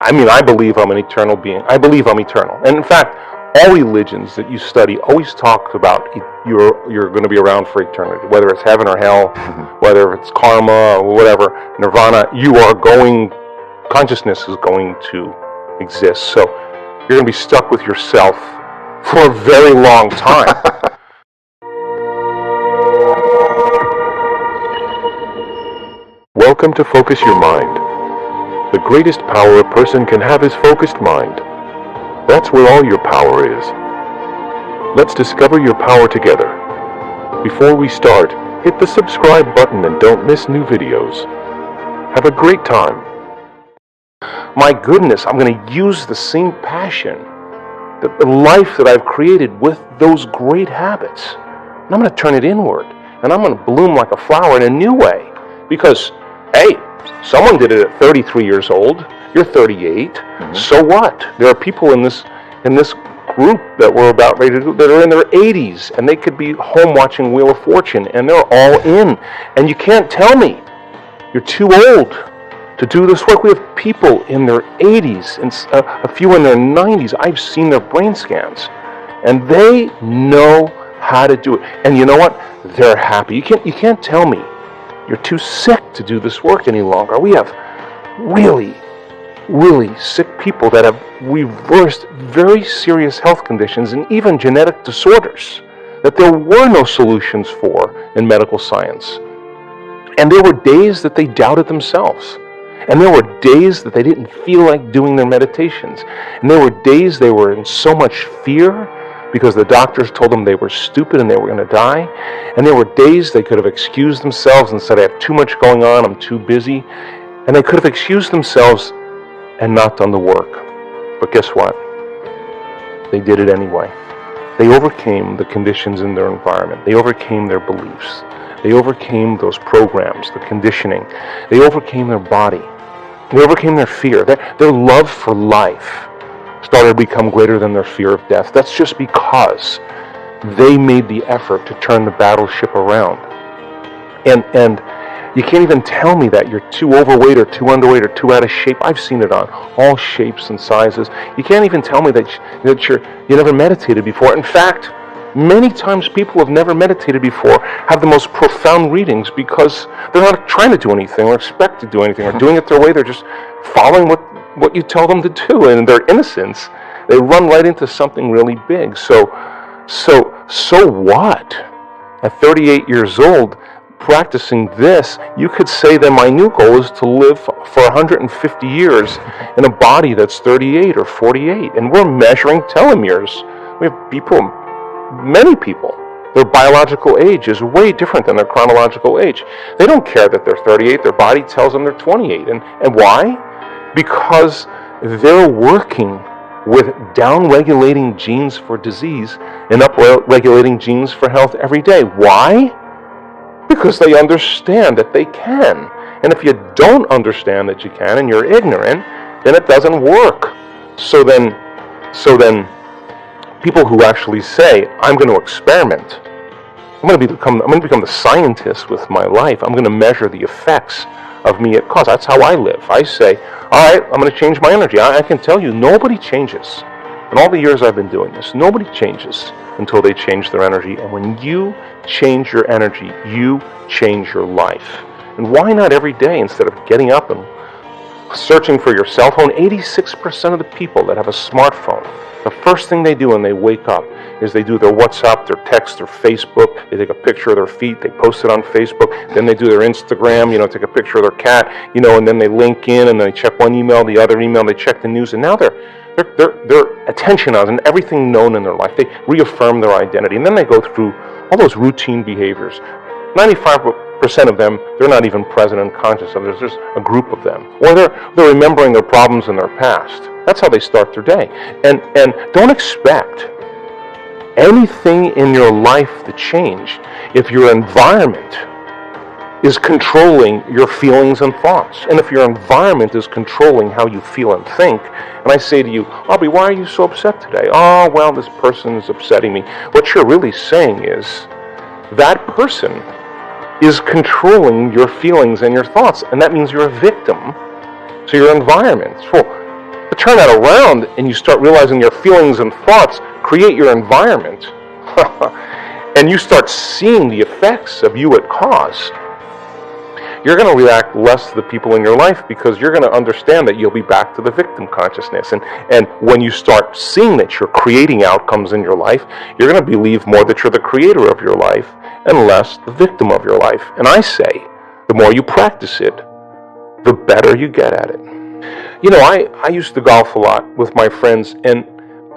I mean, I believe I'm an eternal being. I believe I'm eternal. And in fact, all religions that you study always talk about you're going to be around for eternity, whether it's heaven or hell, whether it's karma or whatever, nirvana. Consciousness is going to exist. So you're going to be stuck with yourself for a very long time. Welcome to Focus Your Mind. The greatest power a person can have is focused mind. That's where all your power is. Let's discover your power together. Before we start, hit the subscribe button and don't miss new videos. Have a great time. My goodness, I'm going to use the same passion, the life that I've created with those great habits, and I'm going to turn it inward, and I'm going to bloom like a flower in a new way. Because, hey, someone did it at 33 years old. You're 38. Mm-hmm. So what? There are people in this group that we're about ready to do that are in their 80s, and they could be home watching Wheel of Fortune, and they're all in. And you can't tell me you're too old to do this work. We have people in their 80s and a few in their 90s. I've seen their brain scans, and they know how to do it. And you know what? They're happy. You can't tell me you're too sick to do this work any longer. We have really, really sick people that have reversed very serious health conditions and even genetic disorders that there were no solutions for in medical science. And there were days that they doubted themselves. And there were days that they didn't feel like doing their meditations. And there were days they were in so much fear because the doctors told them they were stupid and they were going to die. And there were days they could have excused themselves and said, I have too much going on, I'm too busy. And they could have excused themselves and not done the work. But guess what? They did it anyway. They overcame the conditions in their environment. They overcame their beliefs. They overcame those programs, the conditioning. They overcame their body. They overcame their fear. Their love for life started to become greater than their fear of death. That's just because they made the effort to turn the battleship around. And you can't even tell me that you're too overweight or too underweight or too out of shape. I've seen it on all shapes and sizes. You can't even tell me that you never meditated before. In fact, many times people who have never meditated before have the most profound readings because they're not trying to do anything or expect to do anything or doing it their way. They're just following what you tell them to do. And in their innocence, they run right into something really big. So what? At 38 years old, practicing this, you could say that my new goal is to live for 150 years in a body that's 38 or 48. And we're measuring telomeres. We have people, many people, their biological age is way different than their chronological age. They don't care that they're 38. Their body tells them they're 28. And why? Because they're working with down-regulating genes for disease and up-regulating genes for health every day. Why? Because they understand that they can. And if you don't understand that you can and you're ignorant, then it doesn't work. So then people who actually say, I'm going to experiment, I'm going to become the scientist with my life, I'm going to measure the effects of me at cause. That's how I live. I say, all right, I'm going to change my energy. I can tell you, nobody changes. In all the years I've been doing this, nobody changes until they change their energy. And when you change your energy, you change your life. And why not every day instead of getting up and searching for your cell phone? 86% of the people that have a smartphone, the first thing they do when they wake up is they do their WhatsApp, their text, their Facebook. They take a picture of their feet, they post it on Facebook. Then they do their Instagram, take a picture of their cat, and then they link in and they check one email, the other email, they check the news, and now their attention on everything known in their life. They reaffirm their identity, and then they go through all those routine behaviors. 95% of them, they're not even present and conscious of. There's just a group of them. Or they're remembering their problems in their past. That's how they start their day. And don't expect anything in your life to change if your environment is controlling your feelings and thoughts. And if your environment is controlling how you feel and think, and I say to you, Aubrey, why are you so upset today? Oh, well, this person is upsetting me. What you're really saying is that person is controlling your feelings and your thoughts, and that means you're a victim to your environment. Well, To turn that around and you start realizing your feelings and thoughts create your environment, and you start seeing the effects of you it caused, you're going to react less to the people in your life because you're going to understand that you'll be back to the victim consciousness. And when you start seeing that you're creating outcomes in your life, you're going to believe more that you're the creator of your life and less the victim of your life. And I say, the more you practice it, the better you get at it. You know, I used to golf a lot with my friends, and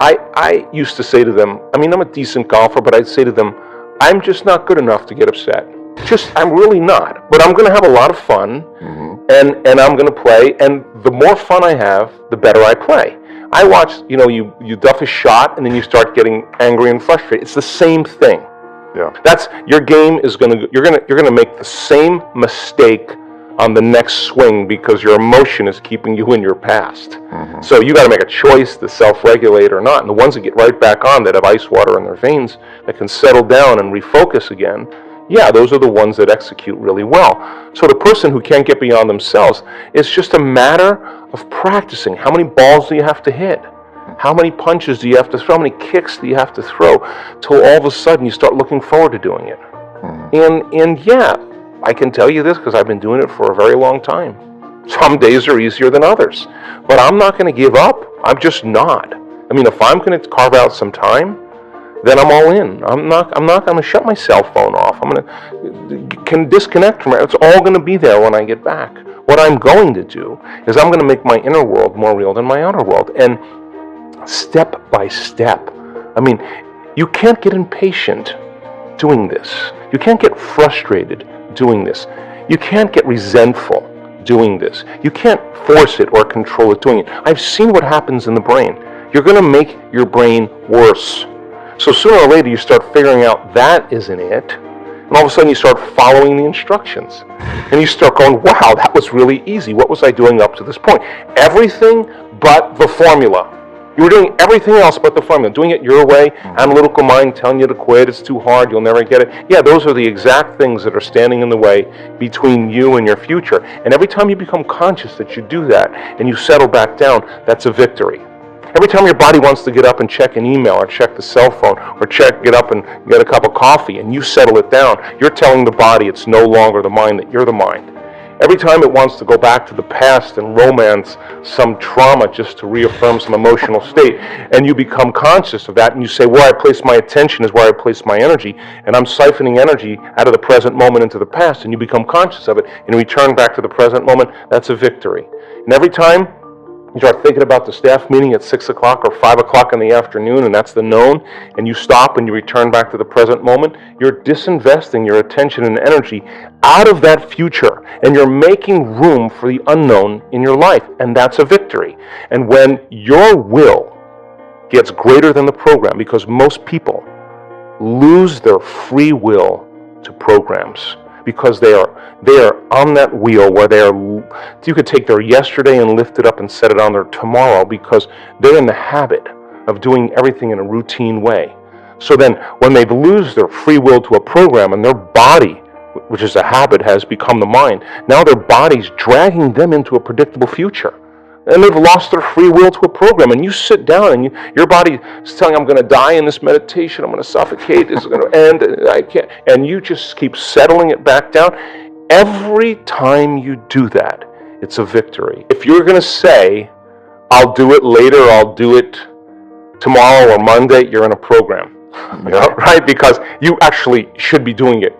I used to say to them, I mean, I'm a decent golfer, but I'd say to them, I'm just not good enough to get upset. I'm really not. But I'm going to have a lot of fun, and I'm going to play, and the more fun I have, the better I play. I watch, you know, you duff a shot, and then you start getting angry and frustrated. It's the same thing. Yeah. That's your game is you're gonna make the same mistake on the next swing because your emotion is keeping you in your past. So you got to make a choice to self-regulate or not. And the ones that get right back on, that have ice water in their veins, that can settle down and refocus again, yeah, those are the ones that execute really well. So the person who can't get beyond themselves, it's just a matter of practicing. How many balls do you have to hit? How many punches do you have to throw? How many kicks do you have to throw? Till all of a sudden you start looking forward to doing it. And yeah, I can tell you this because I've been doing it for a very long time. Some days are easier than others. But I'm not going to give up. I'm just not. I mean, if I'm going to carve out some time, then I'm all in. I'm not going to shut my cell phone off. I'm going to disconnect from it. It's all going to be there when I get back. What I'm going to do is I'm going to make my inner world more real than my outer world. And step by step. I mean, you can't get impatient doing this. You can't get frustrated doing this. You can't get resentful doing this. You can't force it or control it doing it. I've seen what happens in the brain. You're going to make your brain worse. So sooner or later you start figuring out that isn't it. And all of a sudden you start following the instructions. And you start going, wow, that was really easy. What was I doing up to this point? Everything but the formula. You were doing everything else but the formula, doing it your way, analytical mind telling you to quit, it's too hard, you'll never get it. Yeah, those are the exact things that are standing in the way between you and your future. And every time you become conscious that you do that and you settle back down, that's a victory. Every time your body wants to get up and check an email or check the cell phone or get up and get a cup of coffee and you settle it down, you're telling the body it's no longer the mind, that you're the mind. Every time it wants to go back to the past and romance some trauma just to reaffirm some emotional state, and you become conscious of that and you say, where I place my attention is where I place my energy, and I'm siphoning energy out of the present moment into the past, and you become conscious of it and return back to the present moment, that's a victory. And every time you start thinking about the staff meeting at 6 o'clock or 5 o'clock in the afternoon, and that's the known, and you stop and you return back to the present moment, you're disinvesting your attention and energy out of that future, and you're making room for the unknown in your life, and that's a victory. And when your will gets greater than the program, because most people lose their free will to programs, because they are on that wheel where you could take their yesterday and lift it up and set it on their tomorrow, because they're in the habit of doing everything in a routine way. So then when they lose their free will to a program and their body, which is a habit, has become the mind, now their body's dragging them into a predictable future. And they've lost their free will to a program. And you sit down and your body is telling, I'm going to die in this meditation, I'm going to suffocate, this is going to end, I can't. And you just keep settling it back down. Every time you do that, it's a victory. If you're going to say, I'll do it later, I'll do it tomorrow or Monday, you're in a program. Right? Because you actually should be doing it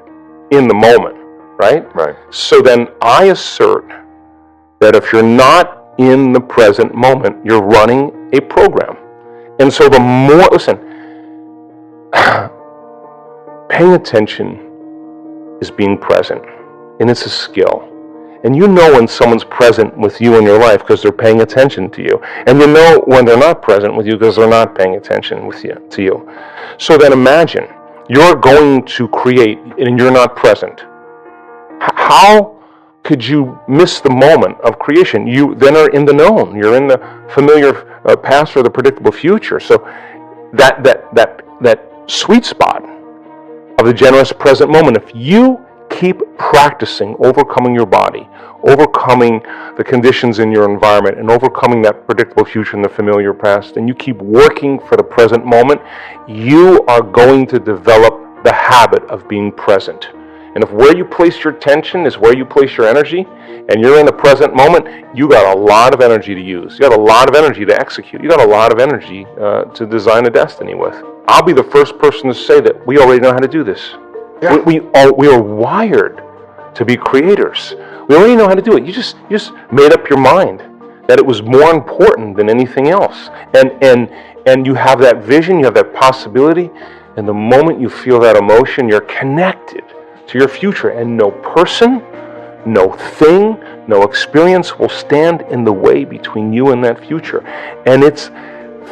in the moment. Right? Right. So then I assert that if you're not in the present moment, you're running a program. And so the more, listen, paying attention is being present, and it's a skill. And you know when someone's present with you in your life because they're paying attention to you. And you know when they're not present with you because they're not paying attention to you. So then imagine you're going to create and you're not present. How could you miss the moment of creation? You then are in the known. You're in the familiar past or the predictable future. So that sweet spot of the generous present moment, if you keep practicing overcoming your body, overcoming the conditions in your environment, and overcoming that predictable future and the familiar past, and you keep working for the present moment, you are going to develop the habit of being present. And if where you place your attention is where you place your energy, and you're in the present moment, you got a lot of energy to use. You got a lot of energy to execute. You got a lot of energy to design a destiny with. I'll be the first person to say that we already know how to do this. Yeah. We are wired to be creators. We already know how to do it. You just made up your mind that it was more important than anything else. And you have that vision, you have that possibility, and the moment you feel that emotion, you're connected to your future, and no person, no thing, no experience will stand in the way between you and that future. And it's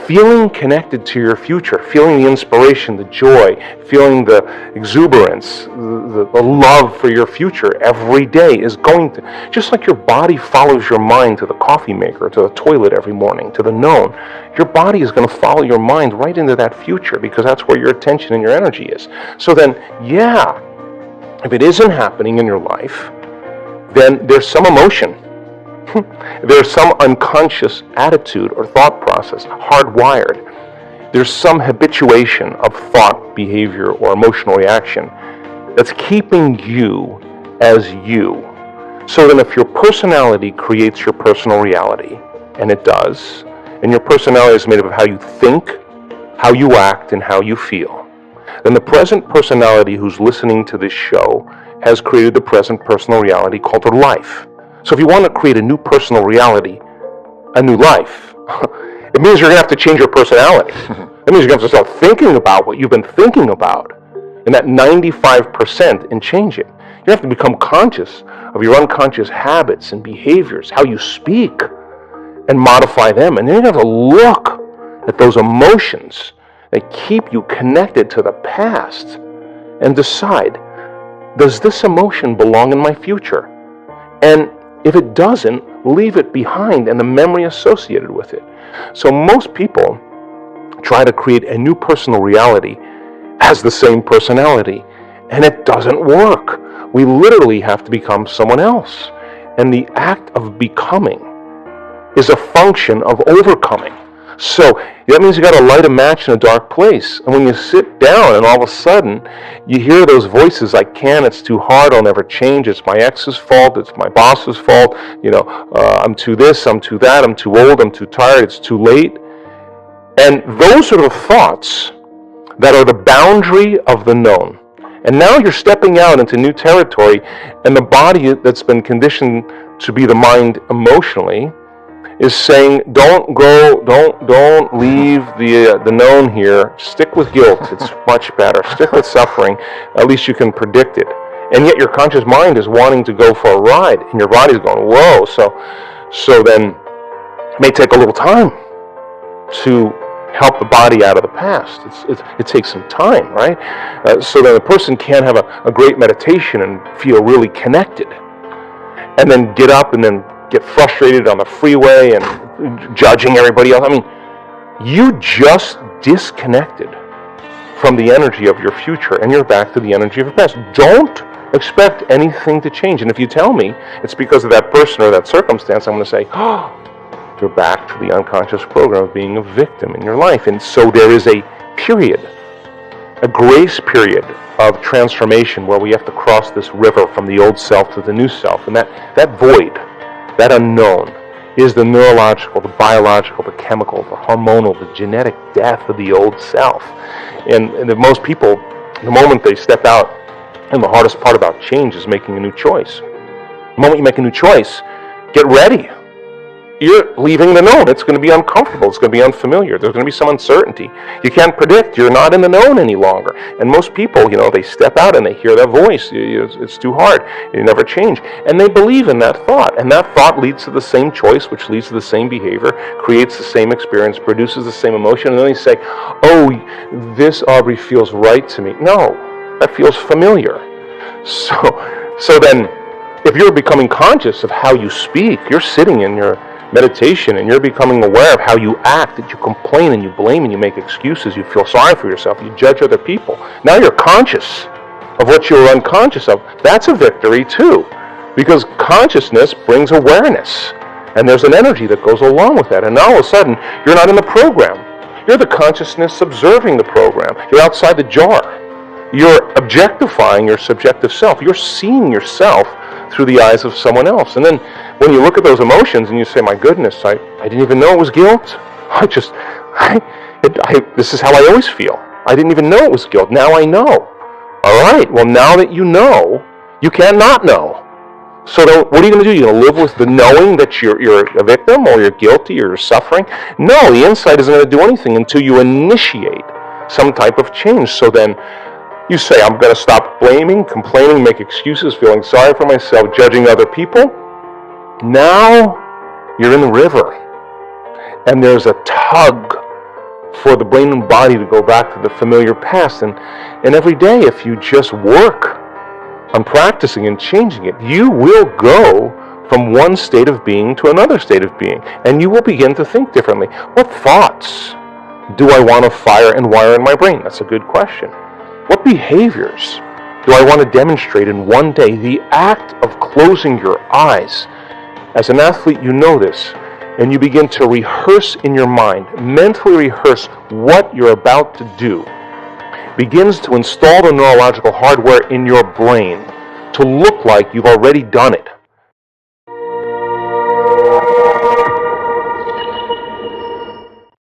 feeling connected to your future, feeling the inspiration, the joy, feeling the exuberance, the love for your future every day is going to, just like your body follows your mind to the coffee maker, to the toilet every morning, to the known, your body is going to follow your mind right into that future because that's where your attention and your energy is. So then, yeah, if it isn't happening in your life, then there's some emotion. There's some unconscious attitude or thought process, hardwired. There's some habituation of thought, behavior, or emotional reaction that's keeping you as you. So then if your personality creates your personal reality, and it does, and your personality is made up of how you think, how you act, and how you feel, then the present personality who's listening to this show has created the present personal reality called their life. So if you want to create a new personal reality, a new life, it means you're going to have to change your personality. It means you're going to have to start thinking about what you've been thinking about, and that 95%, and change it. You have to become conscious of your unconscious habits and behaviors, how you speak, and modify them. And then you have to look at those emotions that keep you connected to the past and decide, does this emotion belong in my future? And if it doesn't, leave it behind and the memory associated with it. So most people try to create a new personal reality as the same personality, and it doesn't work. We literally have to become someone else. And the act of becoming is a function of overcoming. So that means you got to light a match in a dark place. And when you sit down and all of a sudden you hear those voices, I can't, it's too hard, I'll never change, it's my ex's fault, it's my boss's fault, I'm too this, I'm too that, I'm too old, I'm too tired, it's too late. And those are the thoughts that are the boundary of the known. And now you're stepping out into new territory, and the body that's been conditioned to be the mind emotionally is saying, don't leave the known here. Stick with guilt. It's much better. Stick with suffering. At least you can predict it. And yet your conscious mind is wanting to go for a ride, and your body's going, whoa. So then it may take a little time to help the body out of the past. It takes some time, right? So then a person can have a great meditation and feel really connected, and then get up and then get frustrated on the freeway and judging everybody else. I mean, you just disconnected from the energy of your future, and you're back to the energy of your past. Don't expect anything to change. And if you tell me it's because of that person or that circumstance, I'm going to say, oh, you're back to the unconscious program of being a victim in your life. And so there is a period, a grace period of transformation where we have to cross this river from the old self to the new self. And that void, that unknown, is the neurological, the biological, the chemical, the hormonal, the genetic death of the old self. And most people, the moment they step out, and the hardest part about change is making a new choice. The moment you make a new choice, get ready. You're leaving the known. It's going to be uncomfortable. It's going to be unfamiliar. There's going to be some uncertainty. You can't predict. You're not in the known any longer. And most people, they step out and they hear that voice. It's too hard. You never change. And they believe in that thought. And that thought leads to the same choice, which leads to the same behavior, creates the same experience, produces the same emotion. And then they say, oh, this, Aubrey, feels right to me. No, that feels familiar. So then, if you're becoming conscious of how you speak, you're sitting in your meditation and you're becoming aware of how you act, that you complain and you blame and you make excuses, you feel sorry for yourself, you judge other people. Now you're conscious of what you're unconscious of. That's a victory too, because consciousness brings awareness, and there's an energy that goes along with that. And now all of a sudden, you're not in the program. You're the consciousness observing the program. You're outside the jar. You're objectifying your subjective self. You're seeing yourself through the eyes of someone else. And then when you look at those emotions and you say, my goodness, I didn't even know it was guilt. This is how I always feel. I didn't even know it was guilt. Now I know. All right, well, now that you know, you can't not know. So what are you going to do? You're going to live with the knowing that you're a victim, or you're guilty, or you're suffering? No, the insight isn't going to do anything until you initiate some type of change. So then you say, I'm going to stop blaming, complaining, make excuses, feeling sorry for myself, judging other people. Now you're in the river, and there's a tug for the brain and body to go back to the familiar past. And every day, if you just work on practicing and changing it, you will go from one state of being to another state of being, and you will begin to think differently. What thoughts do I want to fire and wire in my brain? That's a good question. What behaviors do I want to demonstrate in one day? The act of closing your eyes. As an athlete, you know this, and you begin to rehearse in your mind, mentally rehearse what you're about to do, begins to install the neurological hardware in your brain to look like you've already done it.